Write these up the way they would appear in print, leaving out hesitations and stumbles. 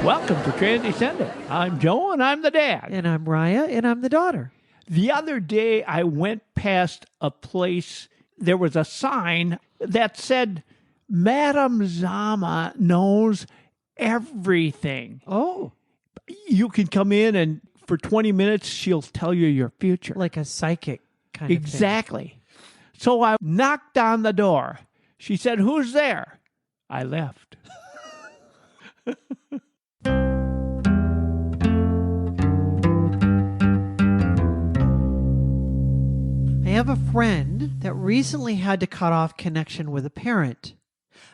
Welcome to Transcendent. I'm Joe, and I'm the dad. And I'm Raya, and I'm the daughter. The other day, I went past a place. There was a sign that said, Madame Zama knows everything. Oh, You can come in, and for 20 minutes, she'll tell you your future. like a psychic kind of thing. Exactly. So I knocked on the door. She said, "Who's there?" I left. I have a friend that recently had to cut off connection with a parent.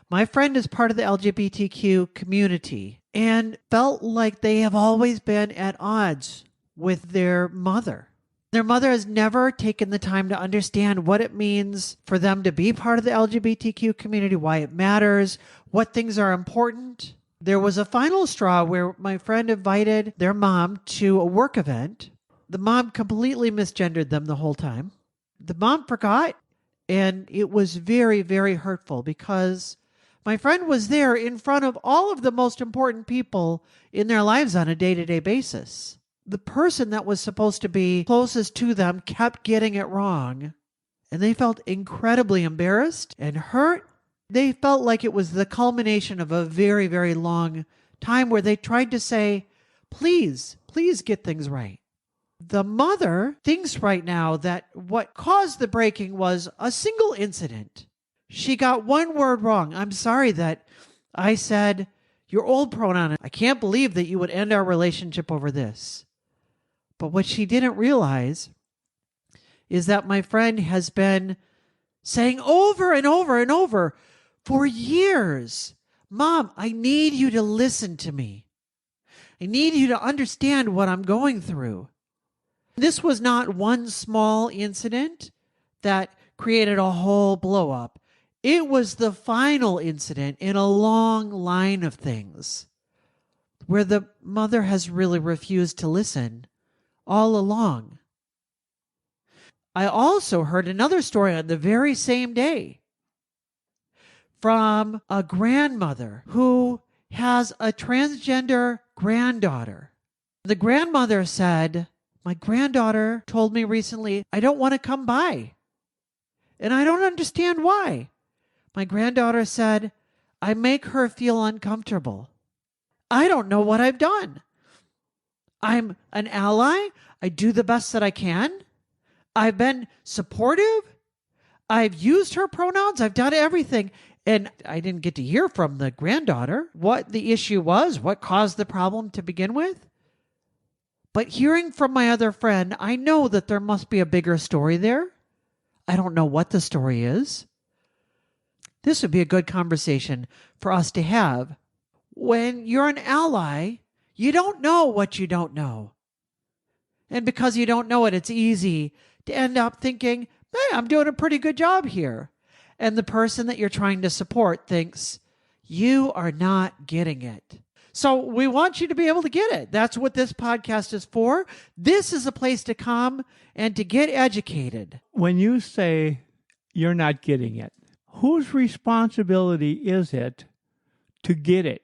My friend is part of the LGBTQ community and felt like they have always been at odds with their mother. Their mother has never taken the time to understand what it means for them to be part of the LGBTQ community, why it matters, what things are important. There was a final straw where my friend invited their mom to a work event. The mom completely misgendered them the whole time. The mom forgot, and it was very, very hurtful because my friend was there in front of all of the most important people in their lives on a day-to-day basis. The person that was supposed to be closest to them kept getting it wrong, and they felt incredibly embarrassed and hurt. They felt like it was the culmination of a very, very long time where they tried to say, please get things right. The mother thinks right now that what caused the breaking was a single incident. She got one word wrong. I'm sorry that I said your old pronoun. I can't believe that you would end our relationship over this. But what she didn't realize is that my friend has been saying over and over and over for years, Mom, I need you to listen to me. I need you to understand what I'm going through. This was not one small incident that created a whole blow up. It was the final incident in a long line of things where the mother has really refused to listen all along. I also heard another story on the very same day from a grandmother who has a transgender granddaughter. The grandmother said, my granddaughter told me recently, I don't want to come by. And I don't understand why. My granddaughter said, I make her feel uncomfortable. I don't know what I've done. I'm an ally. I do the best that I can. I've been supportive. I've used her pronouns. I've done everything. And I didn't get to hear from the granddaughter what the issue was, what caused the problem to begin with. But hearing from my other friend, I know that there must be a bigger story there. I don't know what the story is. This would be a good conversation for us to have. When you're an ally, you don't know what you don't know. And because you don't know it, it's easy to end up thinking, hey, I'm doing a pretty good job here. And the person that you're trying to support thinks, you are not getting it. So we want you to be able to get it. That's what this podcast is for. This is a place to come and to get educated. When you say you're not getting it, whose responsibility is it to get it?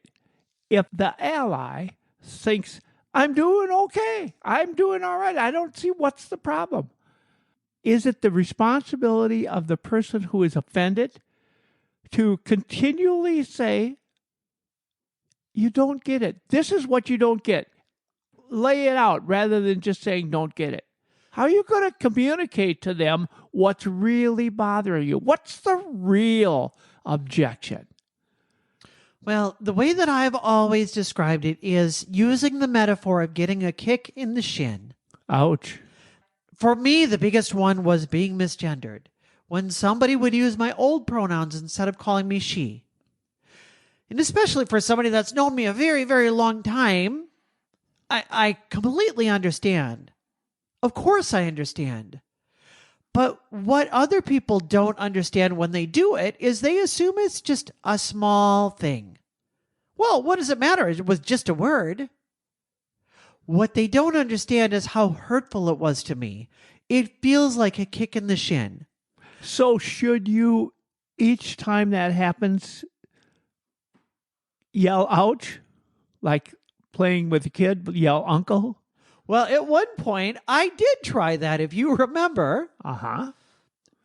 If the ally thinks, I'm doing okay, I'm doing all right, I don't see what's the problem. Is it the responsibility of the person who is offended to continually say, you don't get it. This is what you don't get. Lay it out rather than just saying don't get it. How are you going to communicate to them what's really bothering you? What's the real objection? Well, the way that I've always described it is using the metaphor of getting a kick in the shin. Ouch. For me, the biggest one was being misgendered. When somebody would use my old pronouns instead of calling me she. And especially for somebody that's known me a very, very long time, I completely understand. Of course I understand. But what other people don't understand when they do it is they assume it's just a small thing. Well, what does it matter? It was just a word. What they don't understand is how hurtful it was to me. It feels like a kick in the shin. So should you, each time that happens, yell ouch? Like playing with a kid, yell uncle? Well, at one point, I did try that, if you remember. Uh-huh.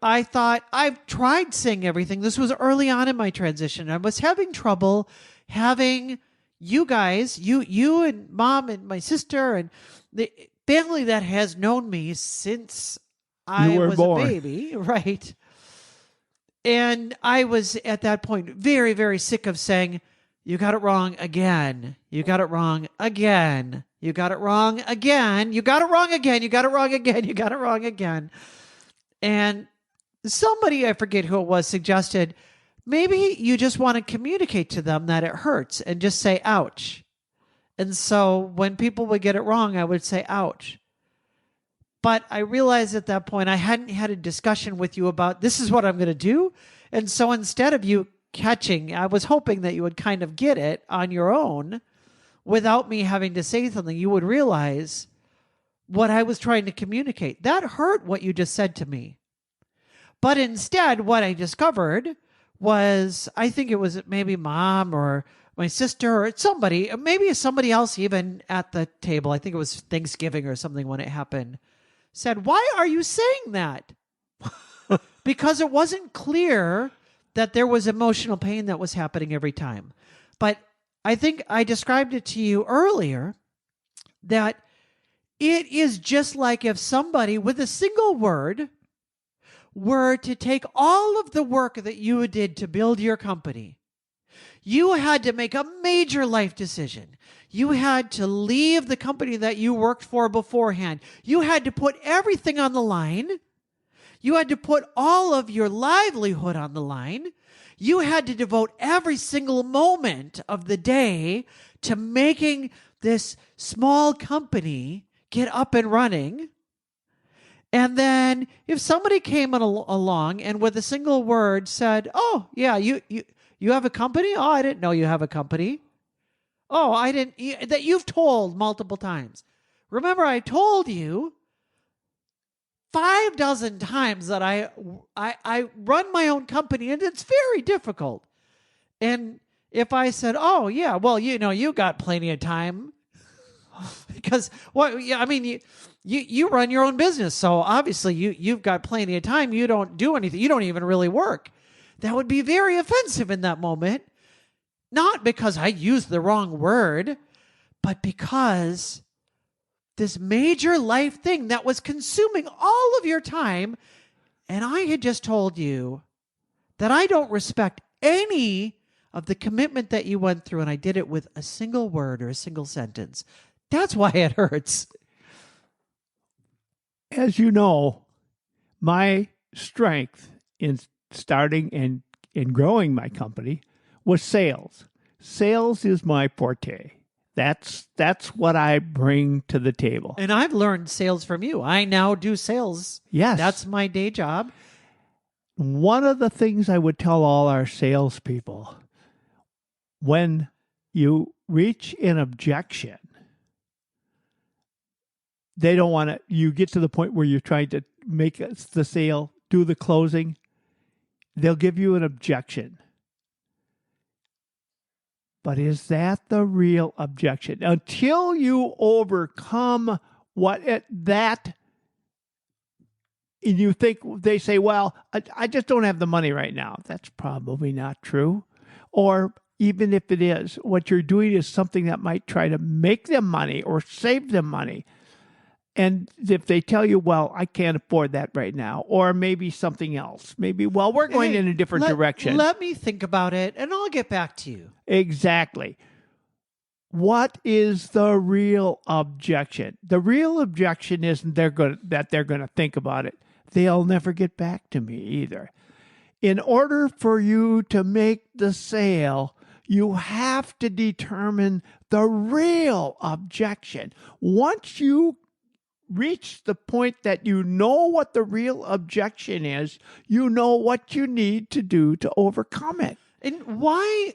I thought, I've tried saying everything. This was early on in my transition. I was having trouble having you guys, you and Mom and my sister and the family that has known me since I were was born. a baby, right? And I was at that point very, very sick of saying, you got it wrong again. You got it wrong again. You got it wrong again. You got it wrong again. You got it wrong again. You got it wrong again. And somebody, I forget who it was, suggested maybe you just want to communicate to them that it hurts and just say, ouch. And so when people would get it wrong, I would say, ouch. But I realized at that point I hadn't had a discussion with you about this is what I'm going to do. And so instead of you catching, I was hoping that you would kind of get it on your own without me having to say something. You would realize what I was trying to communicate. That hurt what you just said to me. But instead, what I discovered was, I think it was maybe Mom or my sister or somebody, maybe somebody else even at the table. I think it was Thanksgiving or something when it happened. Said, why are you saying that? Because it wasn't clear that there was emotional pain that was happening every time. But I think I described it to you earlier that it is just like if somebody with a single word were to take all of the work that you did to build your company. You had to make a major life decision. You had to leave the company that you worked for beforehand. You had to put everything on the line. You had to put all of your livelihood on the line. You had to devote every single moment of the day to making this small company get up and running. And then if somebody came along and with a single word said, oh, yeah, you have a company? Oh, I didn't know you have a company. Oh, I didn't, that you've told multiple times. Remember, I told you 6 times that I run my own company and it's very difficult. And if I said, oh, yeah, well, you got plenty of time because you run your own business. So obviously you've got plenty of time. You don't do anything. You don't even really work. That would be very offensive in that moment. Not because I used the wrong word, but because this major life thing that was consuming all of your time, and I had just told you that I don't respect any of the commitment that you went through, and I did it with a single word or a single sentence. That's why it hurts. As you know, my strength in starting and in growing my company was sales. Sales is my forte. That's what I bring to the table. And I've learned sales from you. I now do sales. Yes. That's my day job. One of the things I would tell all our salespeople, when you reach an objection, they don't want to, you get to the point where you're trying to make the sale, do the closing, they'll give you an objection. But is that the real objection? Until you overcome that, and you think, they say, well, I just don't have the money right now. That's probably not true. Or even if it is, what you're doing is something that might try to make them money or save them money. And if they tell you, well, I can't afford that right now, or maybe something else, maybe, well, we're going in a different direction. Let me think about it and I'll get back to you. Exactly. What is the real objection? The real objection isn't that they're going to think about it. They'll never get back to me either. In order for you to make the sale, you have to determine the real objection. Once you reach the point that you know what the real objection is, you know what you need to do to overcome it. And why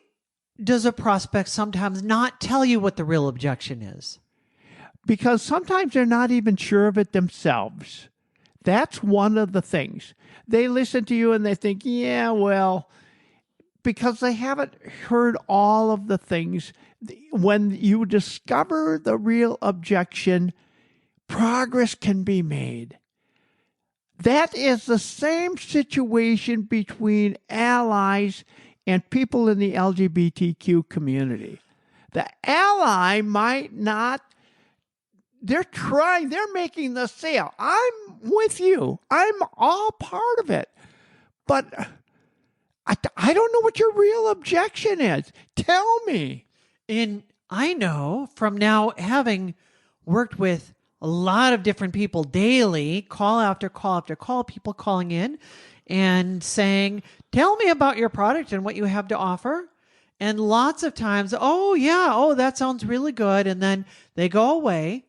does a prospect sometimes not tell you what the real objection is? Because sometimes they're not even sure of it themselves. That's one of the things. They listen to you and they think, yeah, well, because they haven't heard all of the things when you discover the real objection, progress can be made. That is the same situation between allies and people in the LGBTQ community. The ally might not, they're making the sale. I'm with you. I'm all part of it. But I don't know what your real objection is. Tell me. And I know from now having worked with a lot of different people daily, call after call after call, people calling in and saying, tell me about your product and what you have to offer. And lots of times, that sounds really good. And then they go away.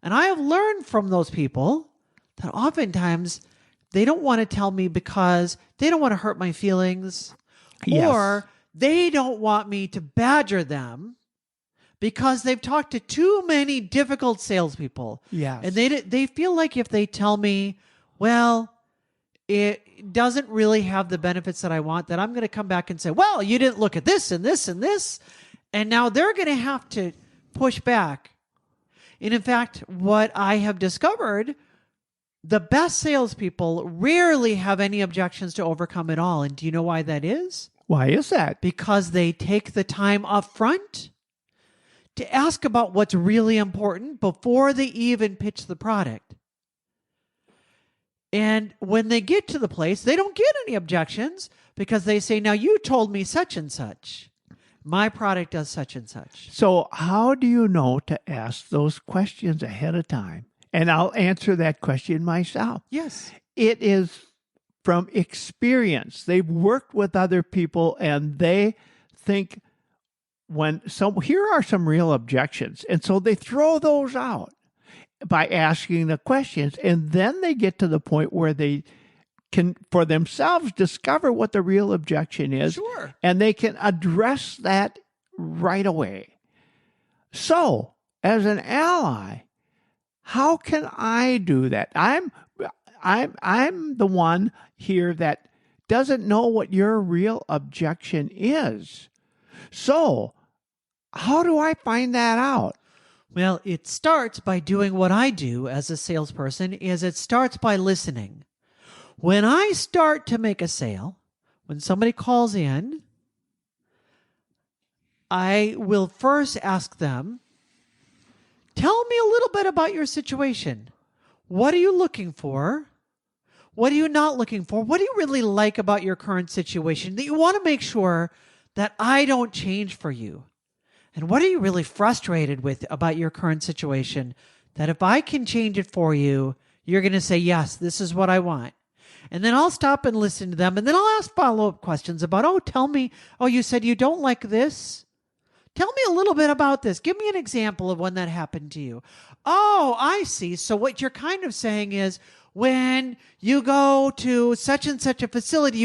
And I have learned from those people that oftentimes they don't want to tell me because they don't want to hurt my feelings, or they don't want me to badger them because they've talked to too many difficult salespeople. Yes. And they feel like if they tell me, well, it doesn't really have the benefits that I want, that I'm going to come back and say, well, you didn't look at this and this and this. And now they're going to have to push back. And in fact, what I have discovered, the best salespeople rarely have any objections to overcome at all. And do you know why that is? Why is that? Because they take the time up front to ask about what's really important before they even pitch the product. And when they get to the place, they don't get any objections because they say, now you told me such and such. My product does such and such. So how do you know to ask those questions ahead of time? And I'll answer that question myself. Yes. It is from experience. They've worked with other people and they think here are some real objections. And so they throw those out by asking the questions. And then they get to the point where they can, for themselves, discover what the real objection is. Sure. And they can address that right away. So, as an ally, how can I do that? I'm the one here that doesn't know what your real objection is. So, how do I find that out? Well, it starts by doing what I do as a salesperson, is it starts by listening. When I start to make a sale, when somebody calls in, I will first ask them, tell me a little bit about your situation. What are you looking for? What are you not looking for? What do you really like about your current situation that you want to make sure that I don't change for you? And what are you really frustrated with about your current situation that if I can change it for you, you're going to say, yes, this is what I want. And then I'll stop and listen to them. And then I'll ask follow-up questions about, tell me, you said you don't like this? Tell me a little bit about this. Give me an example of when that happened to you. Oh, I see. So what you're kind of saying is when you go to such and such a facility,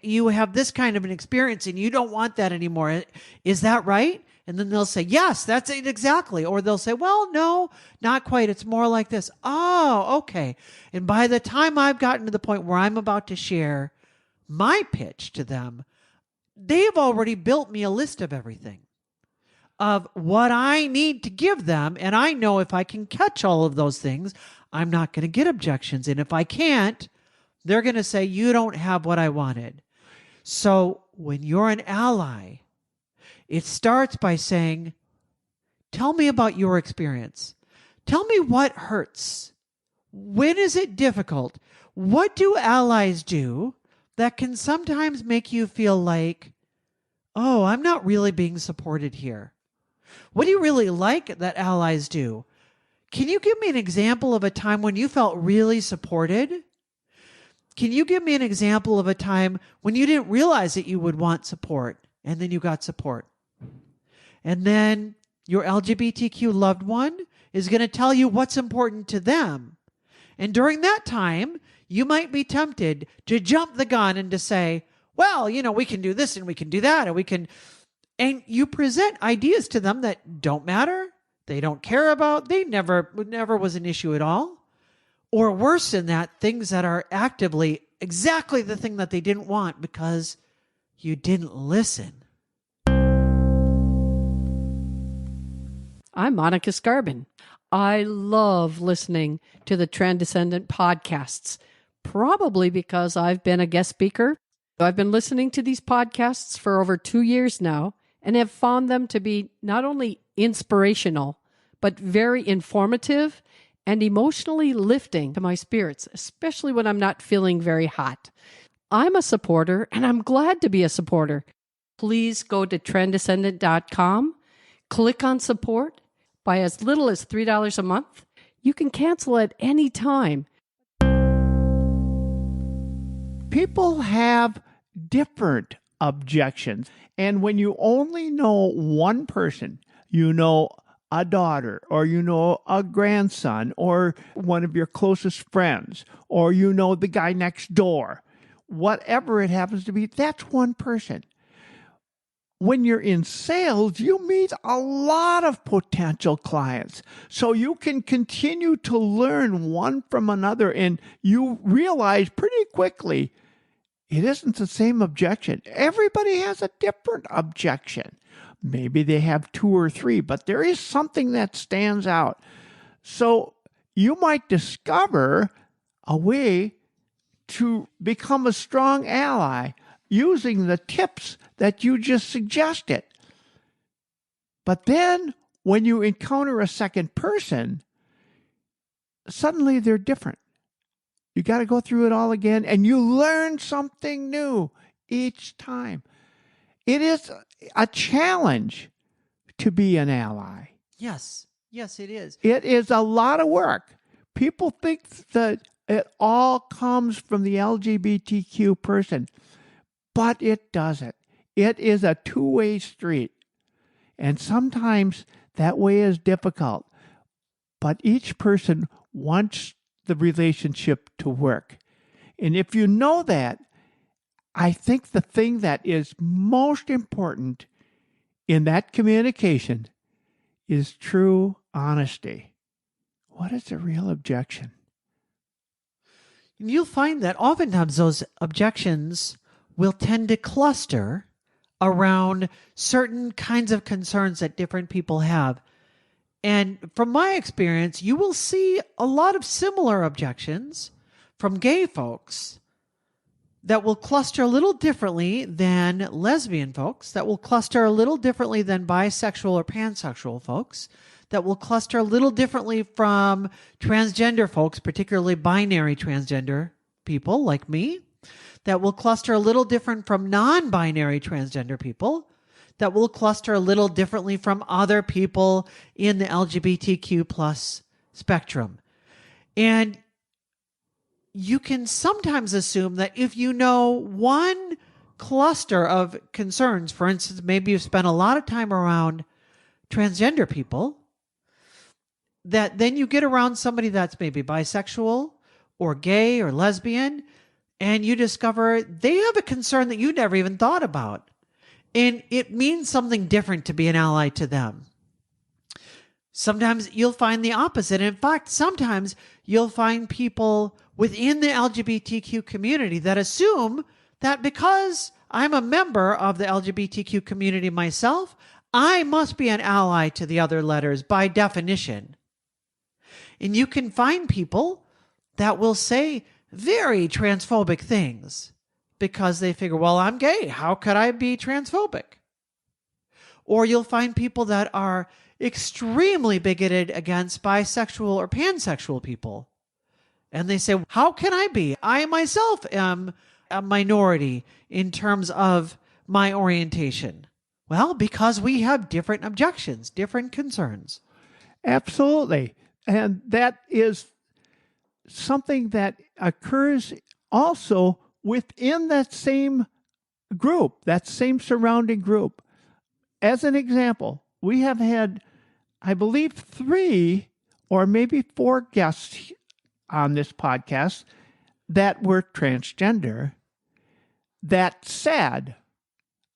you have this kind of an experience and you don't want that anymore. Is that right? And then they'll say, yes, that's it exactly. Or they'll say, well, no, not quite. It's more like this. Oh, okay. And by the time I've gotten to the point where I'm about to share my pitch to them, they've already built me a list of everything, of what I need to give them. And I know if I can catch all of those things, I'm not going to get objections. And if I can't, they're going to say, you don't have what I wanted. So when you're an ally, it starts by saying, tell me about your experience. Tell me what hurts. When is it difficult? What do allies do that can sometimes make you feel like, I'm not really being supported here? What do you really like that allies do? Can you give me an example of a time when you felt really supported? Can you give me an example of a time when you didn't realize that you would want support and then you got support? And then your LGBTQ loved one is going to tell you what's important to them. And during that time, you might be tempted to jump the gun and to say, well, we can do this and we can do that and you present ideas to them that don't matter, they don't care about, they never was an issue at all. Or worse than that, things that are actively exactly the thing that they didn't want because you didn't listen. I'm Monica Scarbin. I love listening to the Transcendent podcasts, probably because I've been a guest speaker. I've been listening to these podcasts for over 2 years now and have found them to be not only inspirational, but very informative and emotionally lifting to my spirits, especially when I'm not feeling very hot. I'm a supporter, and I'm glad to be a supporter. Please go to transcendent.com, click on support. By as little as $3 a month, you can cancel at any time. People have different objections. And when you only know one person, you know a daughter, or you know a grandson, or one of your closest friends, or you know the guy next door, whatever it happens to be, that's one person. When you're in sales, you meet a lot of potential clients. So you can continue to learn one from another, and you realize pretty quickly it isn't the same objection. Everybody has a different objection. Maybe they have 2 or 3, but there is something that stands out. So you might discover a way to become a strong ally using the tips that you just suggested. But then when you encounter a second person, suddenly they're different. You got to go through it all again, and you learn something new each time. It is a challenge to be an ally. Yes, it is. It is a lot of work. People think that it all comes from the LGBTQ person, but it doesn't. It is a two-way street. And sometimes that way is difficult. But each person wants the relationship to work. And if you know that, I think the thing that is most important in that communication is true honesty. What is the real objection? You'll find that oftentimes those objections will tend to cluster around certain kinds of concerns that different people have. And from my experience, you will see a lot of similar objections from gay folks that will cluster a little differently than lesbian folks, that will cluster a little differently than bisexual or pansexual folks, that will cluster a little differently from transgender folks, particularly binary transgender people like me, that will cluster a little different from non-binary transgender people, that will cluster a little differently from other people in the LGBTQ plus spectrum. And you can sometimes assume that if you know one cluster of concerns, for instance, maybe you've spent a lot of time around transgender people, that then you get around somebody that's maybe bisexual or gay or lesbian, and you discover they have a concern that you never even thought about. And it means something different to be an ally to them. Sometimes you'll find the opposite. In fact, sometimes you'll find people within the LGBTQ community that assume that because I'm a member of the LGBTQ community myself, I must be an ally to the other letters by definition. And you can find people that will say very transphobic things because they figure, well, I'm gay. How could I be transphobic? Or you'll find people that are extremely bigoted against bisexual or pansexual people. And they say, how can I be? I myself am a minority in terms of my orientation. Well, because we have different objections, different concerns. Absolutely. And that is something that occurs also within that same group, that same surrounding group. As an example, we have had, I believe, 3 or maybe 4 guests on this podcast that were transgender that said,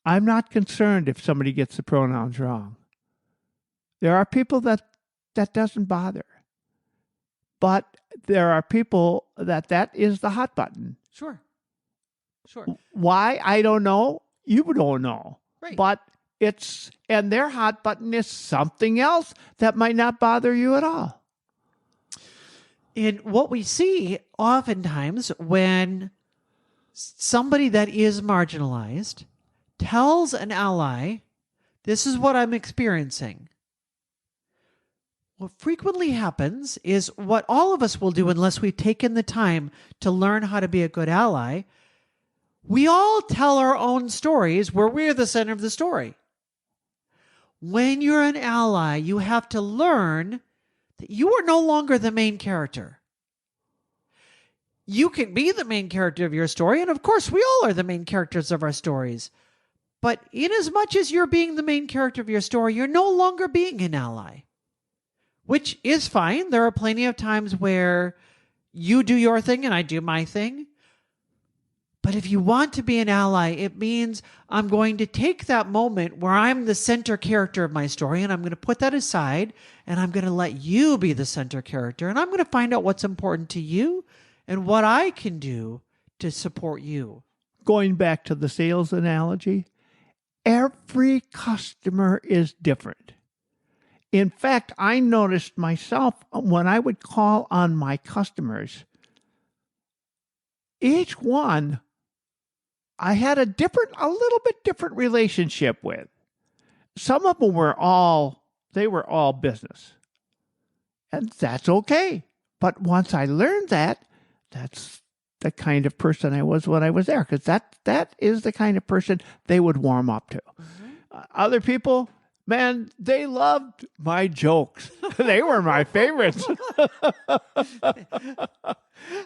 I'm not concerned if somebody gets the pronouns wrong. There are people that doesn't bother. But there are people that is the hot button. Sure. Why? I don't know. You don't know. Right. But and their hot button is something else that might not bother you at all. And what we see oftentimes when somebody that is marginalized tells an ally, this is what I'm experiencing. What frequently happens is what all of us will do unless we've taken the time to learn how to be a good ally. We all tell our own stories where we're the center of the story. When you're an ally, you have to learn that you are no longer the main character. You can be the main character of your story, and of course we all are the main characters of our stories. But in as much as you're being the main character of your story, you're no longer being an ally. Which is fine. There are plenty of times where you do your thing and I do my thing. But if you want to be an ally, it means I'm going to take that moment where I'm the center character of my story and I'm going to put that aside and I'm going to let you be the center character and I'm going to find out what's important to you and what I can do to support you. Going back to the sales analogy, every customer is different. In fact, I noticed myself when I would call on my customers, each one I had a little bit different relationship with. Some of them were all business. And that's okay. But once I learned that, that's the kind of person I was when I was there, because that is the kind of person they would warm up to. Mm-hmm. Other people, man, they loved my jokes. They were my favorites.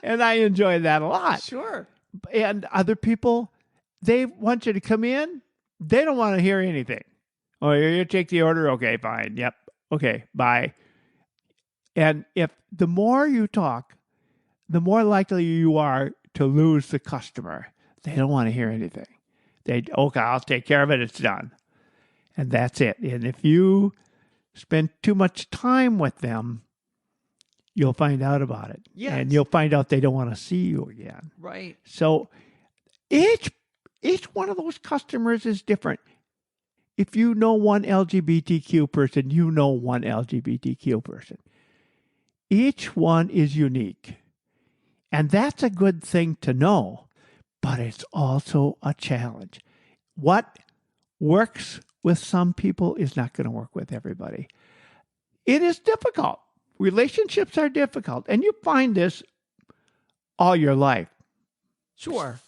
And I enjoyed that a lot. Sure. And other people, they want you to come in. They don't want to hear anything. Oh, you take the order? Okay, fine. Yep. Okay, bye. And if the more you talk, the more likely you are to lose the customer. They don't want to hear anything. Okay, I'll take care of it. It's done. And that's it. And if you spend too much time with them, you'll find out about it. Yes. And you'll find out they don't want to see you again. Right. So each one of those customers is different. If you know one LGBTQ person, you know one LGBTQ person. Each one is unique. And that's a good thing to know, but it's also a challenge. What works with some people is not going to work with everybody. It is difficult. Relationships are difficult. And you find this all your life. Sure.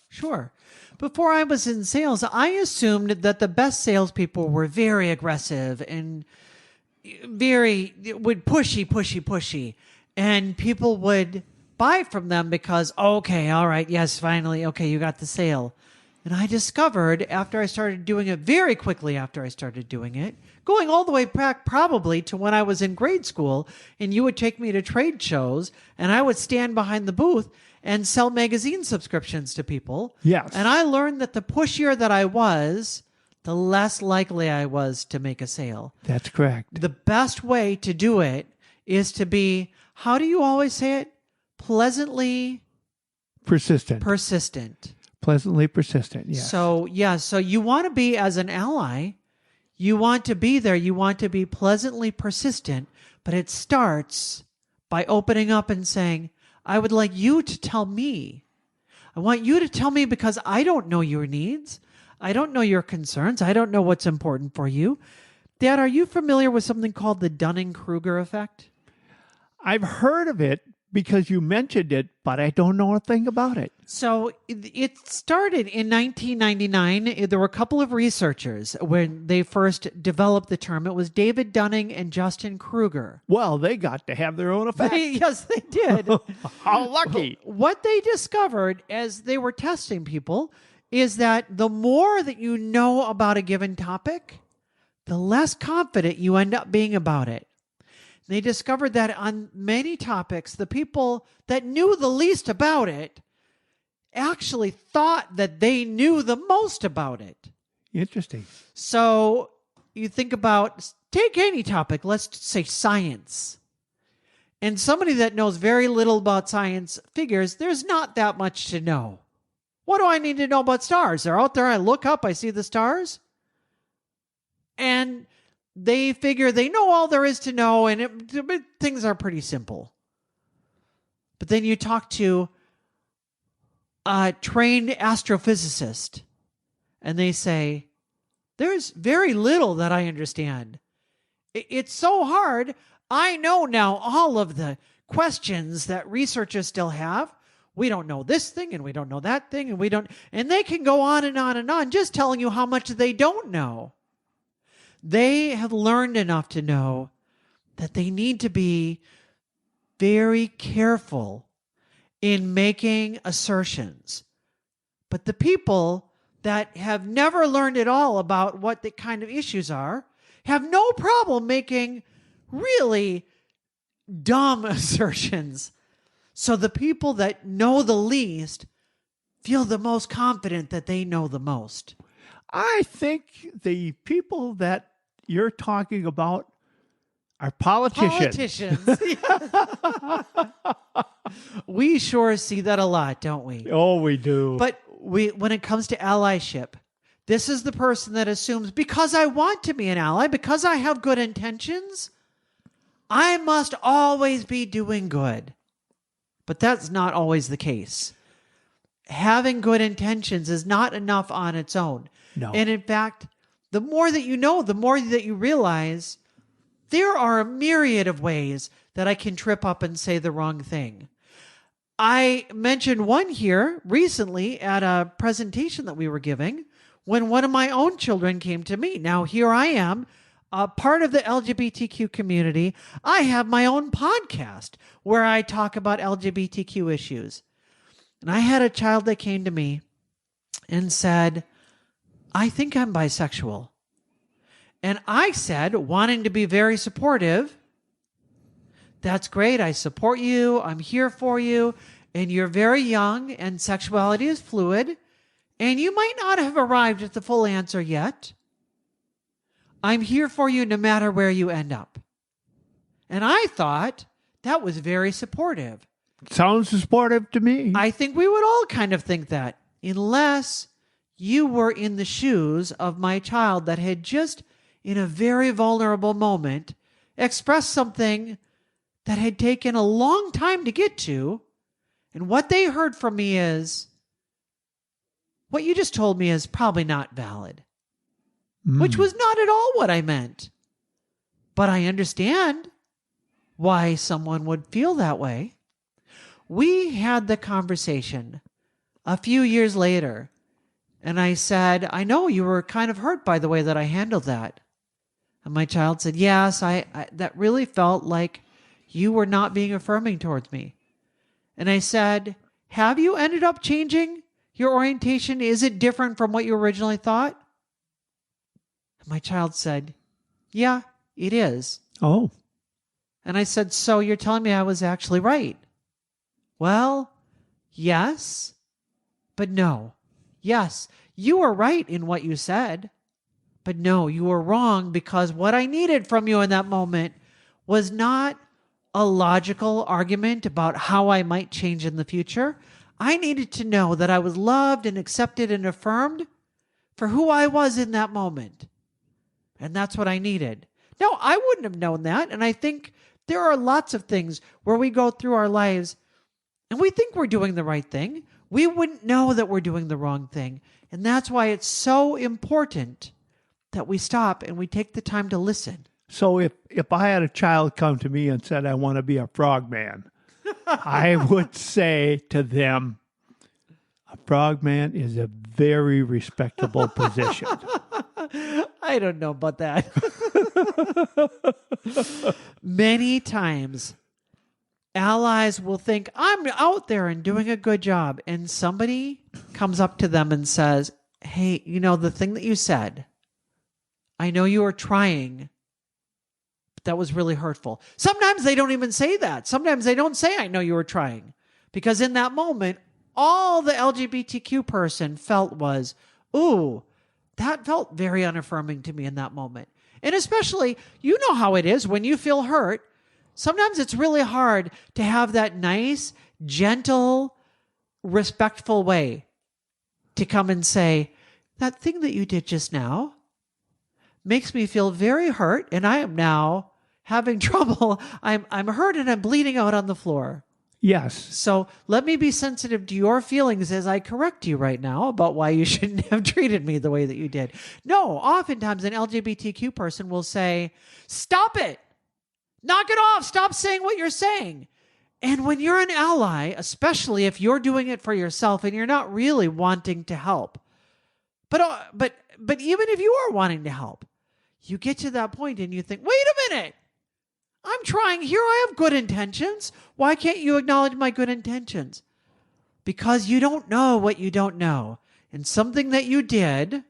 Before I was in sales, I assumed that the best salespeople were very aggressive and would pushy. And people would buy from them because, okay, all right, yes, finally, okay, you got the sale. And I discovered after I started doing it, very quickly after I started doing it, going all the way back probably to when I was in grade school, and you would take me to trade shows, and I would stand behind the booth and sell magazine subscriptions to people. Yes. And I learned that the pushier that I was, the less likely I was to make a sale. That's correct. The best way to do it is to be, how do you always say it? Pleasantly persistent. Pleasantly persistent, yes. So you want to be, as an ally, you want to be there, you want to be pleasantly persistent, but it starts by opening up and saying, I would like you to tell me. I want you to tell me because I don't know your needs. I don't know your concerns. I don't know what's important for you. Dad, are you familiar with something called the Dunning-Kruger effect? I've heard of it because you mentioned it, but I don't know a thing about it. So it started in 1999. There were a couple of researchers when they first developed the term. It was David Dunning and Justin Kruger. Well, they got to have their own effect. Yes, they did. How lucky. What they discovered as they were testing people is that the more that you know about a given topic, the less confident you end up being about it. They discovered that on many topics, the people that knew the least about it actually thought that they knew the most about it. Interesting. So you think about, take any topic, let's say science. And somebody that knows very little about science figures there's not that much to know. What do I need to know about stars? They're out there, I look up, I see the stars. And they figure they know all there is to know, and things are pretty simple. But then you talk to a trained astrophysicist, and they say, there's very little that I understand. It's so hard. I know now all of the questions that researchers still have. We don't know this thing, and we don't know that thing, and they can go on and on and on, just telling you how much they don't know. They have learned enough to know that they need to be very careful in making assertions. But the people that have never learned at all about what the kind of issues are have no problem making really dumb assertions. So the people that know the least feel the most confident that they know the most. I think the people that you're talking about are politicians. We sure see that a lot, don't we? Oh, we do. But when it comes to allyship, this is the person that assumes, because I want to be an ally, because I have good intentions, I must always be doing good. But that's not always the case. Having good intentions is not enough on its own. No. And in fact, the more that you know, the more that you realize there are a myriad of ways that I can trip up and say the wrong thing. I mentioned one here recently at a presentation that we were giving when one of my own children came to me. Now, here I am, part of the LGBTQ community. I have my own podcast where I talk about LGBTQ issues. And I had a child that came to me and said, I think I'm bisexual. And I said, wanting to be very supportive, that's great. I support you. I'm here for you. And you're very young and sexuality is fluid. And you might not have arrived at the full answer yet. I'm here for you no matter where you end up. And I thought that was very supportive. Sounds supportive to me. I think we would all kind of think that, unless you were in the shoes of my child that had just, in a very vulnerable moment, expressed something that had taken a long time to get to. And what they heard from me is, what you just told me is probably not valid. Which was not at all what I meant. But I understand why someone would feel that way. We had the conversation a few years later, and I said, I know you were kind of hurt by the way that I handled that. And my child said, yes, I that really felt like you were not being affirming towards me. And I said, have you ended up changing your orientation? Is it different from what you originally thought? And my child said, yeah, it is. Oh. And I said, so you're telling me I was actually right? Well, yes, but no. Yes, you were right in what you said, but no, you were wrong, because what I needed from you in that moment was not a logical argument about how I might change in the future. I needed to know that I was loved and accepted and affirmed for who I was in that moment. And that's what I needed. No, I wouldn't have known that. And I think there are lots of things where we go through our lives and we think we're doing the right thing. We wouldn't know that we're doing the wrong thing. And that's why it's so important that we stop and we take the time to listen. So if I had a child come to me and said, I want to be a frogman, I would say to them, a frogman is a very respectable position. I don't know about that. Many times, allies will think, I'm out there and doing a good job. And somebody comes up to them and says, hey, you know, the thing that you said, I know you were trying, but that was really hurtful. Sometimes they don't even say that. Sometimes they don't say, I know you were trying. Because in that moment, all the LGBTQ person felt was, ooh, that felt very unaffirming to me in that moment. And especially, you know how it is when you feel hurt. Sometimes it's really hard to have that nice, gentle, respectful way to come and say, that thing that you did just now, makes me feel very hurt, and I am now having trouble. I'm hurt and I'm bleeding out on the floor. Yes. So let me be sensitive to your feelings as I correct you right now about why you shouldn't have treated me the way that you did. No, oftentimes an LGBTQ person will say, stop it. Knock it off. Stop saying what you're saying. And when you're an ally, especially if you're doing it for yourself and you're not really wanting to help, but even if you are wanting to help, you get to that point and you think, wait a minute. I'm trying here. I have good intentions. Why can't you acknowledge my good intentions? Because you don't know what you don't know. And something that you did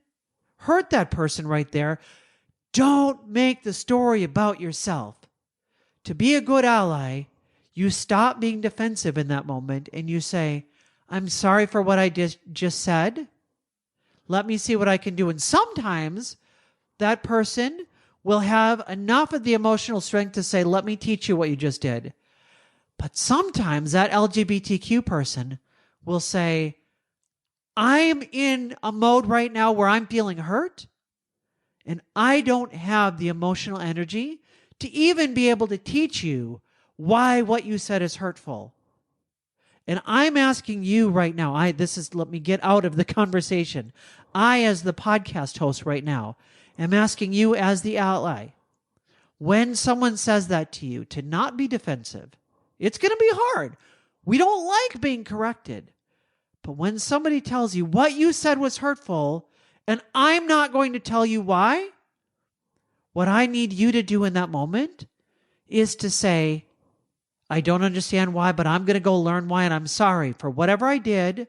hurt that person right there. Don't make the story about yourself. To be a good ally, you stop being defensive in that moment and you say, I'm sorry for what I just said. Let me see what I can do. And sometimes that person will have enough of the emotional strength to say, let me teach you what you just did. But sometimes that LGBTQ person will say, I'm in a mode right now where I'm feeling hurt, and I don't have the emotional energy to even be able to teach you why what you said is hurtful. And I'm asking you right now, let me get out of the conversation. I, as the podcast host right now, am asking you as the ally, when someone says that to you, to not be defensive. It's going to be hard. We don't like being corrected. But when somebody tells you what you said was hurtful, and I'm not going to tell you why, what I need you to do in that moment is to say, I don't understand why, but I'm going to go learn why, and I'm sorry for whatever I did.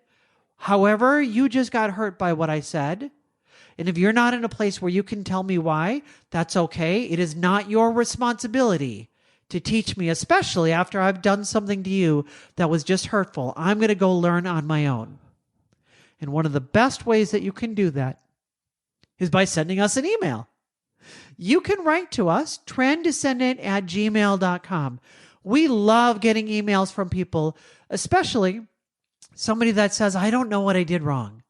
However, you just got hurt by what I said. And if you're not in a place where you can tell me why, that's okay. It is not your responsibility to teach me, especially after I've done something to you that was just hurtful. I'm going to go learn on my own. And one of the best ways that you can do that is by sending us an email. You can write to us, trenddescendant@gmail.com. We love getting emails from people, especially somebody that says, I don't know what I did wrong.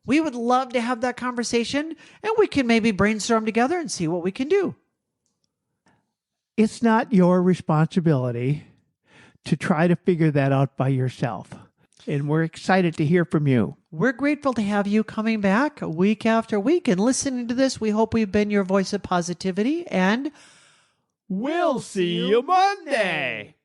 We would love to have that conversation, and we can maybe brainstorm together and see what we can do. It's not your responsibility to try to figure that out by yourself. And we're excited to hear from you. We're grateful to have you coming back week after week and listening to this. We hope we've been your voice of positivity, and We'll see you Monday.